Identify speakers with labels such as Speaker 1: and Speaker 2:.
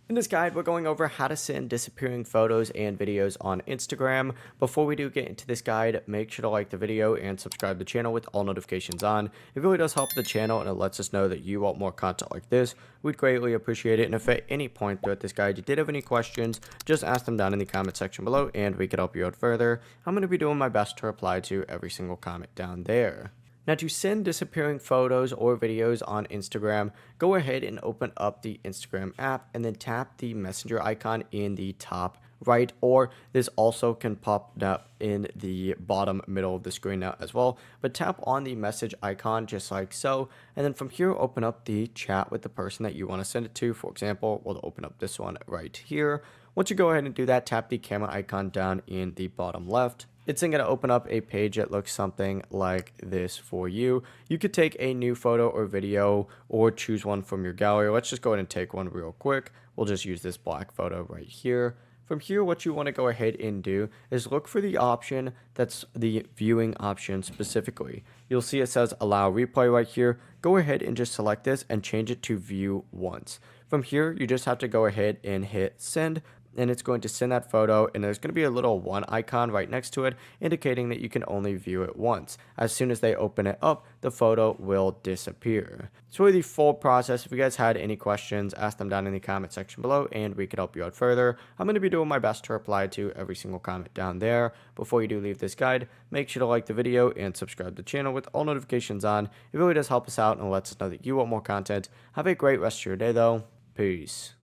Speaker 1: In this guide, we're going over how to send disappearing photos and videos on Instagram. Before we do get into this guide, make sure to like the video and subscribe to the channel with all notifications on. It really does help the channel and it lets us know that you want more content like this. We'd greatly appreciate it. And if at any point throughout this guide you did have any questions, just ask them down in the comment section below and we could help you out further. I'm going to be doing my best to reply to every single comment down there. Now, to send disappearing photos or videos on Instagram, go ahead and open up the Instagram app and then tap the messenger icon in the top right, or this also can pop up in the bottom middle of the screen now as well. But tap on the message icon just like so, and then from here open up the chat with the person that you want to send it to. For example, we'll open up this one right here. Once you go ahead and do that, tap the camera icon down in the bottom left. It's then going to open up a page that looks something like this for you. You could take a new photo or video or choose one from your gallery. Let's just go ahead and take one real quick. We'll just use this black photo right here. From here, what you want to go ahead and do is look for the option that's the viewing option specifically. You'll see it says allow replay right here. Go ahead and just select this and change it to view once. From here, you just have to go ahead and hit send, and it's going to send that photo, and there's going to be a little one icon right next to it indicating that you can only view it once. As soon as they open it up, the photo will disappear. It's really the full process. If you guys had any questions, ask them down in the comment section below and we could help you out further. I'm going to be doing my best to reply to every single comment down there. Before you do leave this guide, make sure to like the video and subscribe to the channel with all notifications on. It really does help us out and lets us know that you want more content. Have a great rest of your day though. Peace.